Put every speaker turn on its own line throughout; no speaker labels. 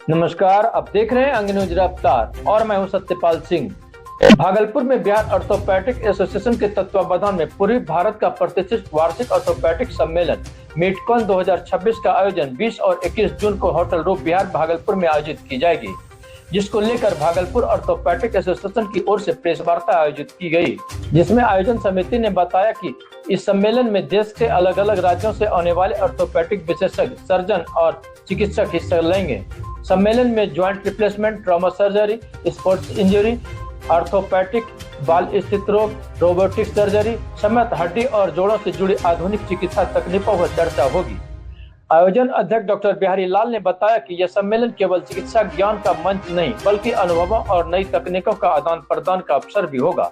नमस्कार, आप देख रहे हैं अंग न्यूज रफ्तार और मैं हूं सत्यपाल सिंह। भागलपुर में बिहार ऑर्थोपेडिक एसोसिएशन के तत्वावधान में पूर्वी भारत का प्रतिष्ठित वार्षिक ऑर्थोपेडिक सम्मेलन मीटकॉन 2026 का आयोजन 20 और 21 जून को होटल रूप बिहार भागलपुर में आयोजित की जाएगी, जिसको लेकर भागलपुर ऑर्थोपेडिक एसोसिएशन की ओर से प्रेस वार्ता आयोजित की गई, जिसमें आयोजन समिति ने बताया कि इस सम्मेलन में देश के अलग अलग राज्यों से आने वाले ऑर्थोपेडिक विशेषज्ञ, सर्जन और चिकित्सक हिस्सा लेंगे। सम्मेलन में joint replacement, trauma surgery, sports injury, orthopaedic, बाल स्थित रोग, रोबोटिक सर्जरी समेत हड्डी और जोड़ों से जुड़ी आधुनिक चिकित्सा तकनीकों पर चर्चा होगी। आयोजन अध्यक्ष डॉक्टर बिहारी लाल ने बताया कि यह सम्मेलन केवल चिकित्सा ज्ञान का मंच नहीं बल्कि अनुभवों और नई तकनीकों का आदान प्रदान का अवसर भी होगा,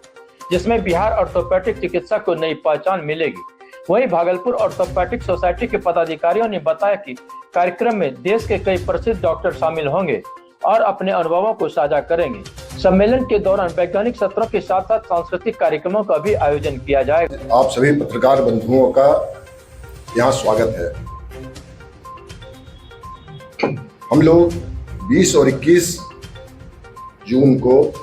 जिसमें बिहार ऑर्थोपेडिक चिकित्सा को नई पहचान मिलेगी। वहीं भागलपुर ऑर्थोपेडिक सोसाइटी के पदाधिकारियों ने बताया कि कार्यक्रम में देश के कई प्रसिद्ध डॉक्टर शामिल होंगे और अपने अनुभवों को साझा करेंगे। सम्मेलन के दौरान वैज्ञानिक सत्रों के साथ साथ सांस्कृतिक कार्यक्रमों का भी आयोजन किया जाएगा।
आप सभी पत्रकार बंधुओं का यहाँ स्वागत है। हम लोग 20 और 21 जून को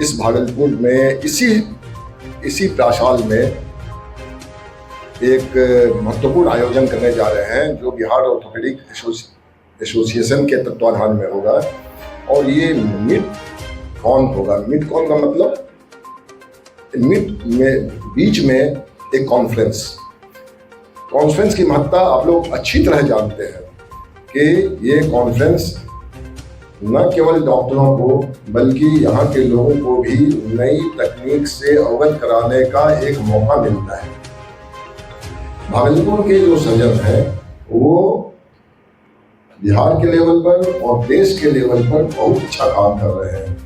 इस भागलपुर में इसी प्रासाल में एक महत्वपूर्ण आयोजन करने जा रहे हैं, जो बिहार ऑर्थोपेडिक एसोसिएशन के तत्वाधान में होगा और ये मीटकॉन होगा। मीटकॉन का मतलब मीट में बीच में एक कॉन्फ्रेंस की महत्ता आप लोग अच्छी तरह जानते हैं कि ये कॉन्फ्रेंस न केवल डॉक्टरों को बल्कि यहाँ के लोगों को भी नई तकनीक से अवगत कराने का एक मौका मिलता है। भागलपुर के जो सर्जन हैं वो बिहार के लेवल पर और देश के लेवल पर बहुत अच्छा काम कर रहे हैं।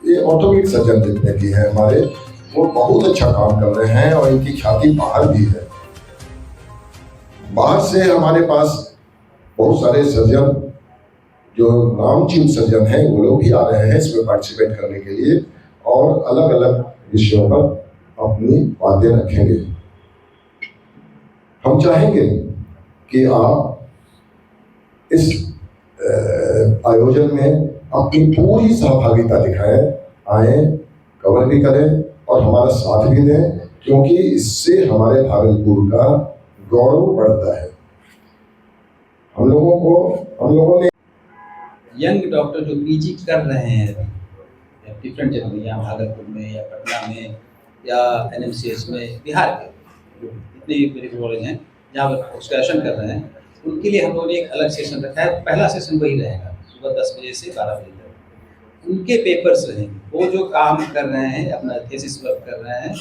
ये ऑर्थोपेडिक सर्जन जितने भी हैं हमारे, वो बहुत अच्छा काम कर रहे हैं और इनकी ख्याति बाहर भी है। बाहर से हमारे पास बहुत सारे सर्जन जो नामचीन सर्जन हैं वो लोग भी आ रहे हैं इसमें पार्टिसिपेट करने के लिए और अलग अलग विषयों पर अपनी बातें रखेंगे। हम चाहेंगे कि आप इस आयोजन में अपनी पूरी सहभागिता दिखाएं, आए, कवर भी करें और हमारा साथ भी दें, क्योंकि इससे हमारे भागलपुर का गौरव बढ़ता है। हम लोगों ने
यंग डॉक्टर जो पीजी कर रहे हैं अभी डिफरेंट जगह, या भागलपुर में या पटना में या एनएमसीएच में, बिहार के जितने भी मेडिकल कॉलेज हैं जहाँ पर एक्सकर्शन कर रहे हैं, उनके लिए हम लोगों ने एक अलग सेशन रखा है। पहला सेशन वही रहेगा सुबह 10 बजे से 12 बजे तक। उनके पेपर्स रहेंगे, वो जो काम कर रहे हैं, अपना थीसिस वर्क कर रहे हैं,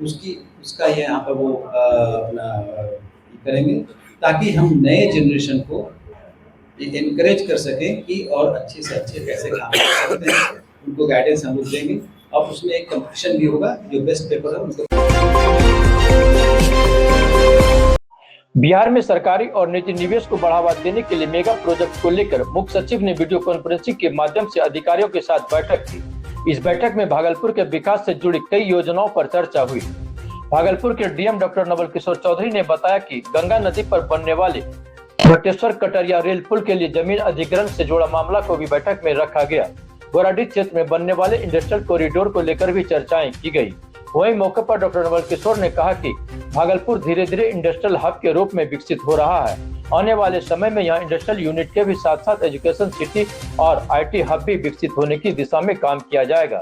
उसका ये यहाँ पर वो अपना करेंगे, ताकि हम नए जनरेशन को इनकरेज कर सकें कि और अच्छे से अच्छे कैसे काम कर सकते हैं। उनको गाइडेंस हम लोग देंगे और उसमें एक कंपटीशन भी होगा, जो बेस्ट पेपर है उनको।
बिहार में सरकारी और निजी निवेश को बढ़ावा देने के लिए मेगा प्रोजेक्ट को लेकर मुख्य सचिव ने वीडियो कॉन्फ्रेंसिंग के माध्यम से अधिकारियों के साथ बैठक की। इस बैठक में भागलपुर के विकास से जुड़ी कई योजनाओं पर चर्चा हुई। भागलपुर के डीएम डॉक्टर नवल किशोर चौधरी ने बताया कि गंगा नदी पर बनने वाले भट्टेश्वर कटरिया रेल पुल के लिए जमीन अधिग्रहण से जुड़ा मामला को भी बैठक में रखा गया। गोराडीह क्षेत्र में बनने वाले इंडस्ट्रियल कॉरिडोर को लेकर भी चर्चाएं की गई। वहीं मौके पर डॉक्टर नवल किशोर ने कहा कि भागलपुर धीरे धीरे इंडस्ट्रियल हब के रूप में विकसित हो रहा है। आने वाले समय में यहाँ इंडस्ट्रियल यूनिट के भी साथ साथ एजुकेशन सिटी और IT हब भी विकसित होने की दिशा में काम किया जाएगा।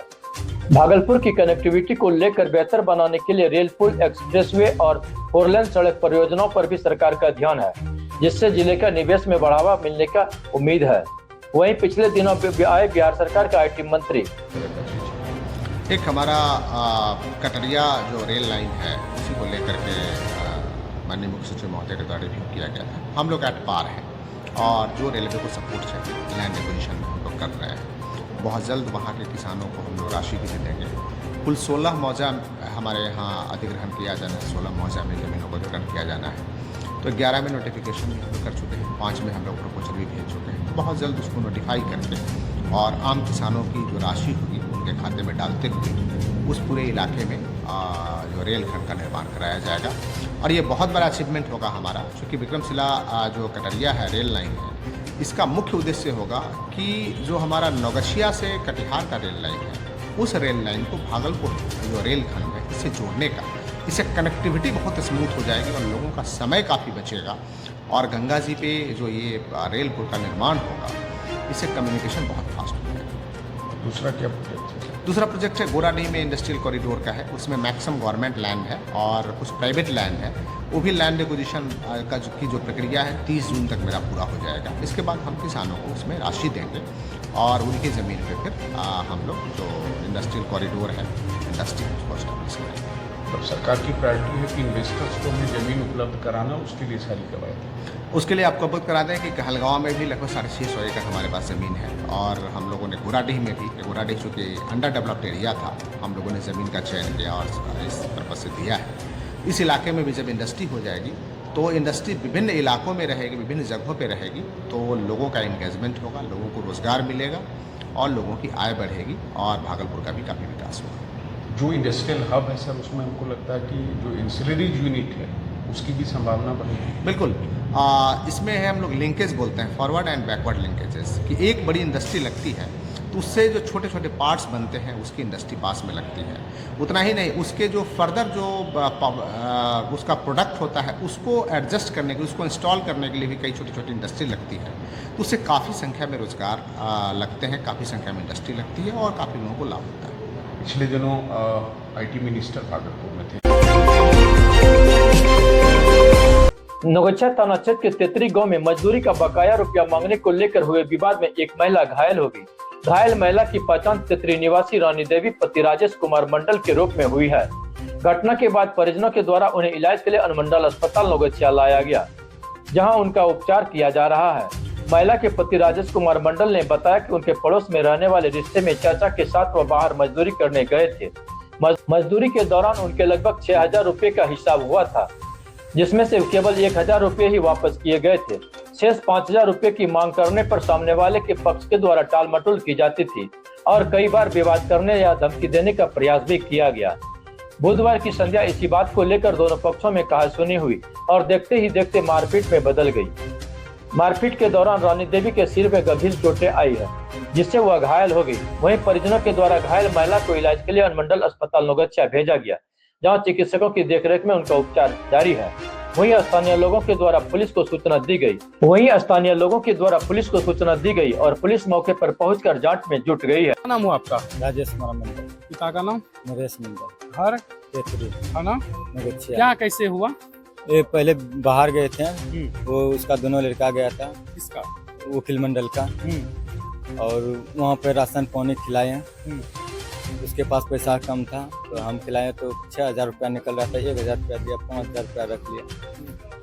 भागलपुर की कनेक्टिविटी को लेकर बेहतर बनाने के लिए रेल पुल, एक्सप्रेसवे और 4 लेन सड़क परियोजनाओं पर भी सरकार का ध्यान है, जिससे जिले का निवेश में बढ़ावा मिलने का उम्मीद है। वहीं पिछले दिनों आए बिहार सरकार का IT मंत्री
एक हमारा कटरिया जो रेल लाइन है उसी को लेकर के माननीय मुख्य सचिव महोदय के द्वारा रिव्यू किया गया था। हम लोग एट पार हैं और जो रेलवे को सपोर्ट चाहिए लैंड एक्विजिशन में हम लोग कर रहे हैं। बहुत जल्द वहाँ के किसानों को हम लोग राशि भी दे देंगे। कुल 16 मौजा हमारे यहाँ अधिग्रहण किया जाना है, 16 मौजा में ज़मीनों को अधिग्रहण किया जाना है। तो 11 में नोटिफिकेशन भी हम लोग कर चुके हैं, 5 में हम लोग प्रपोजल भी भेज चुके हैं। बहुत जल्द उसको नोटिफाई करके और आम किसानों की जो राशि होगी उनके खाते में डालते हुए उस पूरे इलाके में जो रेलखंड का निर्माण कराया जाएगा। और ये बहुत बड़ा अचीवमेंट होगा हमारा, क्योंकि विक्रमशिला जो कटरिया है रेल लाइन है इसका मुख्य उद्देश्य होगा कि जो हमारा नौगछिया से कटिहार का रेल लाइन है, उस रेल लाइन को भागलपुर जो रेलखंड है इससे जोड़ने का, इससे कनेक्टिविटी बहुत स्मूथ हो जाएगी और लोगों का समय काफ़ी बचेगा। और गंगा जी पे जो ये रेल पुल का निर्माण होगा, इससे कम्युनिकेशन बहुत फास्ट हो जाएगा।
दूसरा क्या प्रोजेक्ट है?
दूसरा प्रोजेक्ट है गोराडीह में इंडस्ट्रियल कॉरिडोर का है। उसमें मैक्सिमम गवर्नमेंट लैंड है और कुछ प्राइवेट लैंड है। वो भी लैंड एक्विजिशन की जो प्रक्रिया है 30 जून तक मेरा पूरा हो जाएगा। इसके बाद हम किसानों को उसमें राशि देंगे और उनकी ज़मीन पे फिर हम लोग जो इंडस्ट्रियल कॉरिडोर है, इंडस्ट्री उसको स्टैब्लिश करेंगे।
अब सरकार की प्रायोरिटी है कि इन्वेस्टर्स को हमें ज़मीन उपलब्ध कराना, उसके लिए सारी कवायद।
उसके लिए आपको अवगत करा दें कि कहलगांव में भी लगभग 650 एकड़ हमारे पास ज़मीन है और हम लोगों ने गोराडीह में भी, गोराडीह चूँकि अंडर डेवलप्ड एरिया था, हम लोगों ने ज़मीन का चयन किया और इस पर्पज़ से दिया है। इस इलाके में भी जब इंडस्ट्री हो जाएगी तो इंडस्ट्री विभिन्न इलाकों में रहेगी, विभिन्न जगहों पे रहेगी, तो लोगों का एंगेजमेंट होगा, लोगों को रोज़गार मिलेगा और लोगों की आय बढ़ेगी और भागलपुर का भी काफ़ी विकास होगा।
जो इंडस्ट्रियल हब है सर, उसमें हमको लगता है कि जो इंसिलरी यूनिट है उसकी भी संभावना बढ़ेगी।
बिल्कुल, इसमें है हम लोग लिंकेज बोलते हैं, फॉरवर्ड एंड बैकवर्ड लिंकेजेस, कि एक बड़ी इंडस्ट्री लगती है तो उससे जो छोटे छोटे पार्ट्स बनते हैं उसकी इंडस्ट्री पास में लगती है। उतना ही नहीं, उसके जो फर्दर जो उसका प्रोडक्ट होता है उसको एडजस्ट करने के लिए, उसको इंस्टॉल करने के लिए भी कई छोटी छोटी इंडस्ट्री लगती है। तो उससे काफ़ी संख्या में रोज़गार लगते हैं, काफ़ी संख्या में इंडस्ट्री लगती है और काफ़ी लोगों को लाभ होता है।
पिछले दिनों IT मिनिस्टर भागलपुर में थे।
नौगछिया थाना क्षेत्र के तेतरी गांव में मजदूरी का बकाया रुपया मांगने को लेकर हुए विवाद में एक महिला घायल हो गई। घायल महिला की पहचान तेतरी निवासी रानी देवी पति राजेश कुमार मंडल के रूप में हुई है। घटना के बाद परिजनों के द्वारा उन्हें इलाज के लिए अनुमंडल अस्पताल नौगछिया लाया गया, जहां उनका उपचार किया जा रहा है। महिला के पति राजेश कुमार मंडल ने बताया कि उनके पड़ोस में रहने वाले रिश्ते में चाचा के साथ वह बाहर मजदूरी करने गए थे। मजदूरी के दौरान उनके लगभग 6000 रुपए का हिसाब हुआ था, जिसमें से केवल 1000 रुपए ही वापस किए गए थे। शेष 5000 रुपए की मांग करने पर सामने वाले के पक्ष के द्वारा टाल मटोल की जाती थी और कई बार विवाद करने या धमकी देने का प्रयास भी किया गया। बुधवार की संध्या इसी बात को लेकर दोनों पक्षों में कहासुनी हुई और देखते ही देखते मारपीट में बदल गई। मारपीट के दौरान रानी देवी के सिर में गंभीर चोटें आई है, जिससे वह घायल हो गई। वहीं परिजनों के द्वारा घायल महिला को इलाज के लिए अनुमंडल अस्पताल नौगछिया भेजा गया, जहां चिकित्सकों की देखरेख में उनका उपचार जारी है। वहीं स्थानीय लोगों के द्वारा पुलिस को सूचना दी गई और पुलिस मौके पर पहुंचकर जांच में जुट गई है।
क्या नाम हुआ आपका?
राजेश कुमार मंडल।
पिता का नाम?
नरेश मंडल।
घर?
तेतरी
थाना?
नौगछिया।
क्या कैसे हुआ?
ये पहले बाहर गए थे, वो उसका दोनों लड़का गया था,
किसका?
वकील मंडल का, और वहाँ पे राशन पानी खिलाए। उसके पास पैसा कम था तो हम खिलाए तो 6000 रुपया निकल रहा था, 1000 रुपया दिया, 5000 रुपया रख लिया।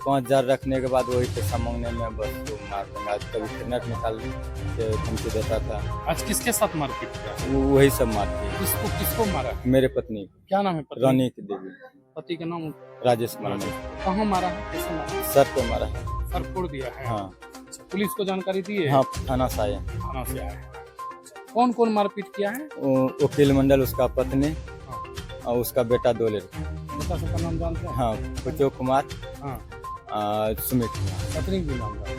5000 रखने के बाद वही पैसा मांगने में बस वो मार देंगे। आज कभी इंटरनेट निकाल के धमकी देता था।
आज किसके साथ मारपीट किया?
वही सब मारती।
किसको मारा?
मेरे पत्नी।
क्या नाम है पत्नी?
रानी की देवी।
पति का नाम?
राजेश कुमार मंडल।
कहाँ मारा है? कैसे मारा?
सर को मारा है।
सर फोड़ दिया है?
हाँ।
अच्छा, पुलिस को जानकारी दी है?
हाँ, थाना से आए।
थाना से आए हैं। कौन कौन मारपीट किया है?
वकील मंडल, उसका पत्नी और उसका बेटा, 2 लड़के।
बेटा सबका नाम जानते हैं?
हाँ, कुचो कुमार, सुमित कुमार।
पत्नी भी नाम जानते?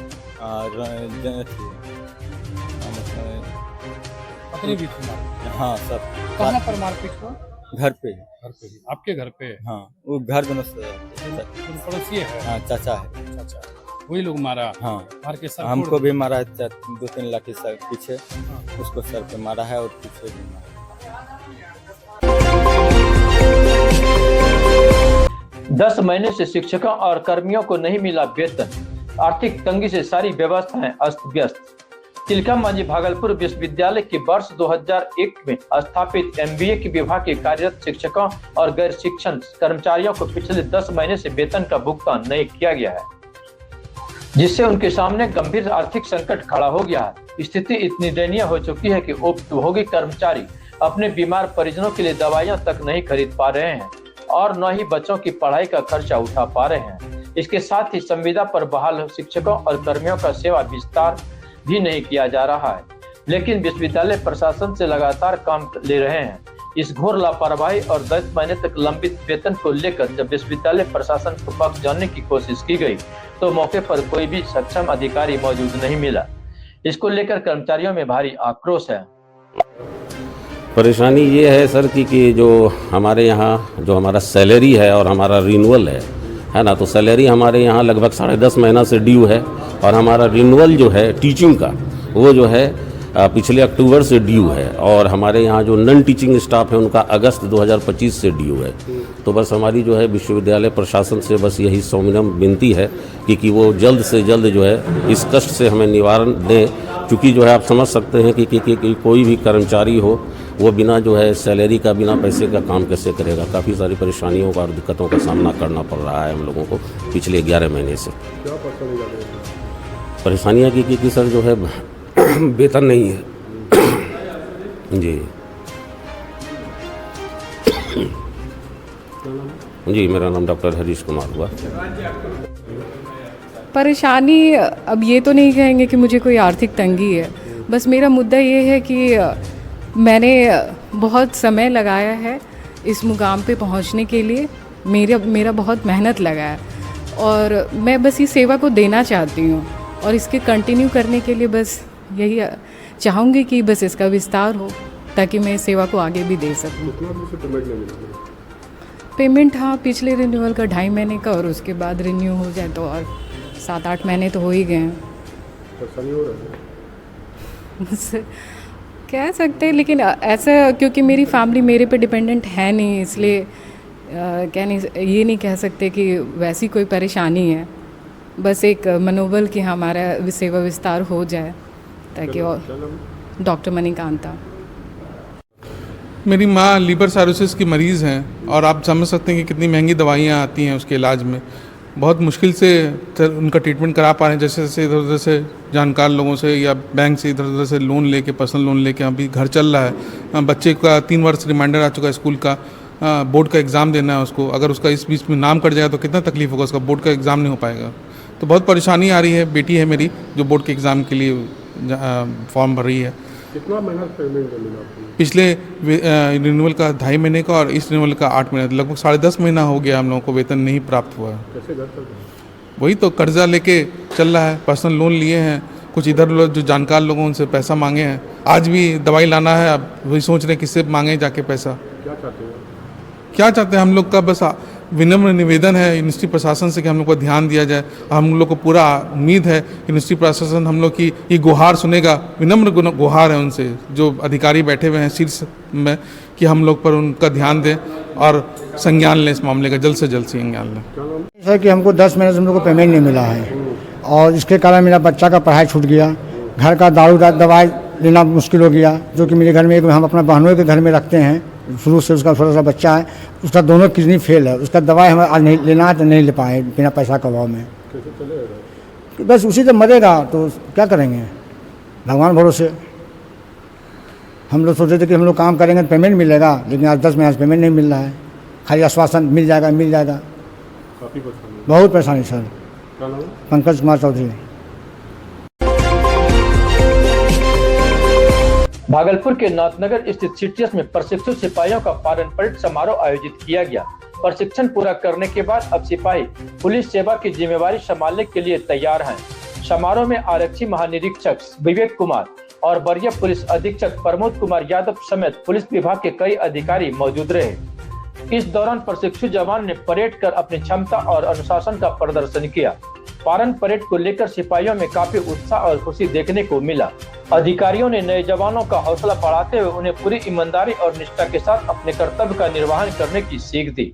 पत्नी भी कुमार।
हाँ, सब।
कहाँ पर मारपीट हुआ?
घर पे।
घर पे ही? आपके घर पे?
हाँ, वो घर दोनों से
पड़ोसी है?
हाँ, चाचा है।
चाचा, वही लोग मारा?
हाँ,
मार के सर
हमको भी मारा है, 2-3 लाठी सर पीछे।
हाँ।
उसको सर पे मारा है और पीछे भी मारा।
10 महीने से शिक्षकों और कर्मियों को नहीं मिला वेतन। आर्थिक तंगी से सारी व्यवस्थाएं अस्त व्यस्त। तिलका मांझी भागलपुर विश्वविद्यालय के वर्ष 2001 में स्थापित MBA के विभाग के कार्यरत शिक्षकों और गैर शिक्षण कर्मचारियों को पिछले 10 महीने से वेतन का भुगतान नहीं किया गया है, जिससे उनके सामने गंभीर आर्थिक संकट खड़ा हो गया है। स्थिति इतनी दयनीय हो चुकी है कि उपभोगी कर्मचारी अपने बीमार परिजनों के लिए दवाइयां तक नहीं खरीद पा रहे हैं और न ही बच्चों की पढ़ाई का खर्चा उठा पा रहे हैं। इसके साथ ही संविदा पर बहाल शिक्षकों और कर्मियों का सेवा विस्तार भी नहीं किया जा रहा है, लेकिन विश्वविद्यालय प्रशासन से लगातार काम ले रहे हैं। इस घोर लापरवाही और 10 महीने तक लंबित वेतन को लेकर जब विश्वविद्यालय प्रशासन को पक्ष जानने की कोशिश की गई तो मौके पर कोई भी सक्षम अधिकारी मौजूद नहीं मिला। इसको लेकर कर्मचारियों में भारी आक्रोश है।
परेशानी ये है सर कि जो हमारे यहाँ जो हमारा सैलरी है और हमारा रिन्यूअल है ना, तो सैलरी हमारे यहाँ लगभग 10.5 महीना से ड्यू है और हमारा रिन्यूअल जो है टीचिंग का वो जो है पिछले अक्टूबर से ड्यू है और हमारे यहाँ जो नॉन टीचिंग स्टाफ है उनका अगस्त 2025 से ड्यू है। तो बस हमारी जो है विश्वविद्यालय प्रशासन से बस यही सौम्यम विनती है कि वो जल्द से जल्द जो है इस कष्ट से हमें निवारण दें, क्योंकि जो है आप समझ सकते हैं कि कोई भी कर्मचारी हो वो बिना जो है सैलरी का, बिना पैसे का काम कैसे करेगा। काफ़ी सारी परेशानियों का और दिक्कतों का सामना करना पड़ रहा है हम लोगों को पिछले 11 महीने से। परेशानियाँ की सर जो है वेतन नहीं है जी। मेरा नाम डॉक्टर हरीश कुमार हुआ।
परेशानी अब ये तो नहीं कहेंगे कि मुझे कोई आर्थिक तंगी है, बस मेरा मुद्दा ये है कि मैंने बहुत समय लगाया है इस मुकाम पे पहुंचने के लिए, मेरा बहुत मेहनत लगा है और मैं बस इस सेवा को देना चाहती हूँ और इसके कंटिन्यू करने के लिए बस यही चाहूँगी कि बस इसका विस्तार हो ताकि मैं इस सेवा को आगे भी दे सकूँ। पेमेंट हाँ, पिछले रिन्यूअल का 2.5 महीने का और उसके बाद रिन्यू हो जाए तो और 7-8 महीने तो हो ही गए हैं। कह सकते हैं, लेकिन ऐसा क्योंकि मेरी फैमिली मेरे पे डिपेंडेंट है नहीं, इसलिए ये नहीं कह सकते कि वैसी कोई परेशानी है। बस एक मनोबल कि हमारा सेवा विस्तार हो जाए ताकि और डॉक्टर मणिकांता।
मेरी माँ लीवर साइरोसिस की मरीज़ हैं और आप समझ सकते हैं कि कितनी महंगी दवाइयाँ आती हैं उसके इलाज में। बहुत मुश्किल से उनका ट्रीटमेंट करा पा रहे हैं, जैसे जैसे इधर उधर से जानकार लोगों से या बैंक से इधर उधर से लोन लेके, पर्सनल लोन लेके अभी घर चल रहा है। बच्चे का 3 वर्ष रिमाइंडर आ चुका है स्कूल का, बोर्ड का एग्ज़ाम देना है उसको। अगर उसका इस बीच में नाम कट जाएगा तो कितना तकलीफ होगा, उसका बोर्ड का एग्ज़ाम नहीं हो पाएगा। तो बहुत परेशानी आ रही है। बेटी है मेरी जो बोर्ड के एग्ज़ाम के लिए फॉर्म भर रही है।
कितना महीना पेमेंट मिला?
पिछले रिन्यूअल का 2.5 महीने का और इस रिन्यूअल का 8 महीने, लगभग 10.5 महीना हो गया हम लोगों को वेतन नहीं प्राप्त हुआ।
कैसे घर चल रहा है?
वही तो कर्जा लेके चल रहा है, पर्सनल लोन लिए हैं, कुछ इधर लोग जो जानकार लोगों उनसे पैसा मांगे हैं। आज भी दवाई लाना है, अब वही सोच रहे हैं किससे मांगे जाके पैसा। क्या चाहते हैं हम लोग का बस विनम्र निवेदन है यूनिवर्सिटी प्रशासन से कि हम लोग को ध्यान दिया जाए। हम लोग को पूरा उम्मीद है कि यूनिवर्सिटी प्रशासन हम लोग की ये गुहार सुनेगा। विनम्र गुहार है उनसे, जो अधिकारी बैठे हुए हैं शीर्ष में, कि हम लोग पर उनका ध्यान दें और संज्ञान लें इस मामले का, जल्द से जल्द संज्ञान लें।
जैसा कि हमको 10 महीने से हम लोग को पेमेंट नहीं मिला है और इसके कारण मेरा बच्चा का पढ़ाई छूट गया, घर का दारू दवाई लेना मुश्किल हो गया, जो कि मेरे घर में हम अपना बहनों के घर में रखते हैं। शुरू से उसका थोड़ा सा बच्चा है, उसका दोनों किडनी फेल है, उसका दवाई हमें आज नहीं लेना है तो नहीं ले पाए बिना पैसा का अभाव में। बस उसी से मरेगा तो क्या करेंगे, भगवान भरोसे। हम लोग सोचे थे कि हम लोग काम करेंगे तो पेमेंट मिलेगा, लेकिन आज 10 महीने से पेमेंट नहीं मिल रहा है। खाली आश्वासन मिल जाएगा। बहुत परेशानी सर। पंकज कुमार चौधरी।
भागलपुर के नाथनगर स्थित सीटीएस में प्रशिक्षु सिपाहियों का पारंपरिक समारोह आयोजित किया गया। प्रशिक्षण पूरा करने के बाद अब सिपाही पुलिस सेवा की जिम्मेवारी संभालने के लिए तैयार हैं। समारोह में आरक्षी महानिरीक्षक विवेक कुमार और वरीय पुलिस अधीक्षक प्रमोद कुमार यादव समेत पुलिस विभाग के कई अधिकारी मौजूद रहे। इस दौरान प्रशिक्षु जवान ने परेड कर अपनी क्षमता और अनुशासन का प्रदर्शन किया। पारण परेड को लेकर सिपाहियों में काफी उत्साह और खुशी देखने को मिला। अधिकारियों ने नए जवानों का हौसला बढ़ाते हुए उन्हें पूरी ईमानदारी और निष्ठा के साथ अपने कर्तव्य का निर्वहन करने की सीख दी।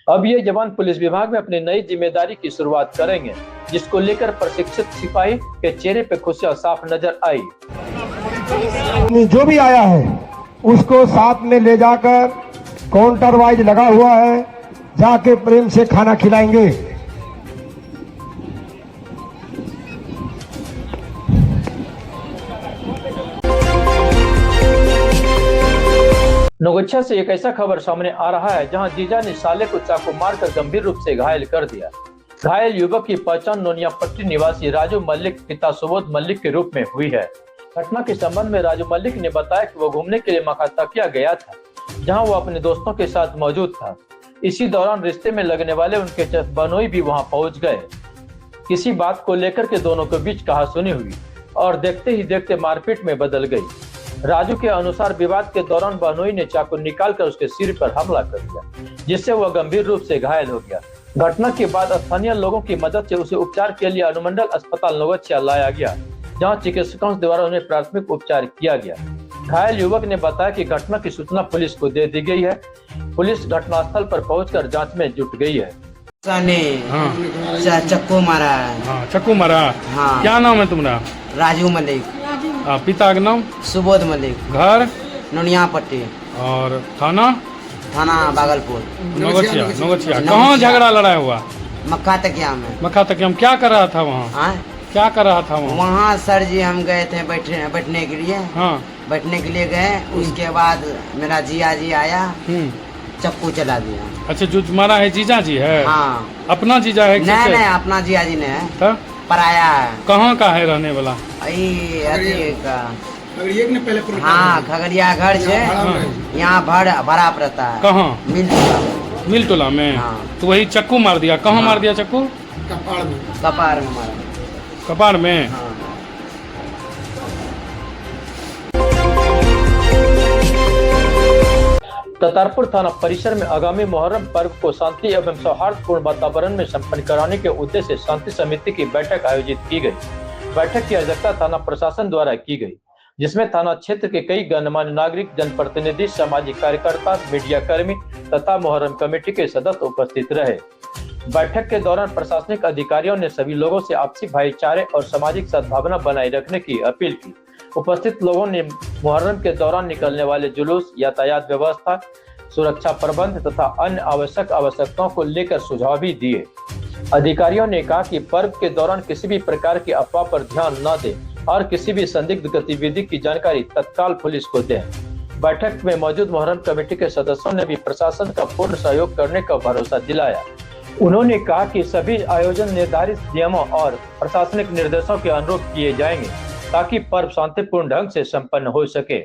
अब ये जवान पुलिस विभाग में अपनी नई जिम्मेदारी की शुरुआत करेंगे, जिसको लेकर प्रशिक्षित सिपाही के चेहरे पे खुशियां साफ नजर आई।
जो भी आया है उसको साथ में ले जाकर काउंटर वाइज लगा हुआ है, जाके प्रेम से खाना खिलाएंगे।
नौगच्छा से एक ऐसा खबर सामने आ रहा है जहां जीजा ने साले को चाकू मारकर गंभीर रूप से घायल कर दिया। घायल युवक की पहचान नोनियापट्टी निवासी राजू मल्लिक पिता सुबोध मल्लिक के रूप में हुई है। घटना के संबंध में राजू मल्लिक ने बताया कि वो घूमने के लिए मकातकिया गया था, जहां वो अपने दोस्तों के साथ मौजूद था। इसी दौरान रिश्ते में लगने वाले उनके बहनोई भी वहां पहुंच गए। किसी बात को लेकर के दोनों के बीच कहासुनी हुई और देखते ही देखते मारपीट में बदल गई। राजू के अनुसार विवाद के दौरान बहनोई ने चाकू निकालकर उसके सिर पर हमला कर दिया, जिससे वह गंभीर रूप से घायल हो गया। घटना के बाद स्थानीय लोगों की मदद से उसे उपचार के लिए अनुमंडल अस्पताल नौगछिया लाया गया, जहां चिकित्सकों द्वारा उन्हें प्राथमिक उपचार किया गया। घायल युवक ने बताया कि घटना की सूचना पुलिस को दे दी गई है। पुलिस घटनास्थल पर पहुंचकर जांच में जुट गई है।
चक्कू मारा है।
हाँ, चक्कू मारा।
हाँ।
क्या नाम है तुम्हारा?
राजू मलिक।
पिता का नाम?
सुबोध मलिक।
घर?
नुनिया पट्टी।
और थाना?
थाना भागलपुर।
नौगछिया। नौगछिया। कहाँ झगड़ा लड़ाई हुआ?
मक्का तकिया में।
मक्का तकिया में क्या कर रहा था वहाँ? क्या कर रहा था वहाँ?
वहाँ सर जी हम गए थे बैठने के लिए।
हाँ।
बैठने के लिए गए, उसके बाद मेरा जिया जी आया, चक्कू चला दिया।
अच्छा, जो मारा है जीजा जी है?
हाँ।
अपना जीजा है?
नहीं, अपना जिया जी ने है।
तो?
पराया है।
कहाँ का है रहने वाला?
हाँ, खगड़िया घर से यहाँ भरा पड़ता है।
कहाँ? मिल टोला में।
हाँ।
तो वही चक्कू मार दिया। कहाँ मार दिया चक्कू?
कपार में मारा।
कपार में?
हाँ।
ततारपुर थाना परिसर में आगामी मुहर्रम पर्व को शांति एवं सौहार्दपूर्ण वातावरण में संपन्न कराने के उद्देश्य से शांति समिति की बैठक आयोजित की गई। बैठक की अध्यक्षता थाना प्रशासन द्वारा की गई, जिसमें थाना क्षेत्र के कई गणमान्य नागरिक, जनप्रतिनिधि, सामाजिक कार्यकर्ता, मीडिया कर्मी तथा मुहर्रम कमेटी के सदस्य उपस्थित रहे। बैठक के दौरान प्रशासनिक अधिकारियों ने सभी लोगों से आपसी भाईचारे और सामाजिक सद्भावना बनाए रखने की अपील की। उपस्थित लोगों ने मुहर्रम के दौरान निकलने वाले जुलूस, यातायात व्यवस्था, सुरक्षा प्रबंध तथा अन्य आवश्यकताओं को लेकर सुझाव भी दिए। अधिकारियों ने कहा कि पर्व के दौरान किसी भी प्रकार की अफवाह पर ध्यान न दें और किसी भी संदिग्ध गतिविधि की जानकारी तत्काल पुलिस को दें। बैठक में मौजूद मुहर्रम कमेटी के सदस्यों ने भी प्रशासन का पूर्ण सहयोग करने का भरोसा दिलाया। उन्होंने कहा कि सभी आयोजन निर्धारित नियमों और प्रशासनिक निर्देशों के अनुरूप किए जाएंगे, ताकि पर्व शांतिपूर्ण ढंग से संपन्न हो सके।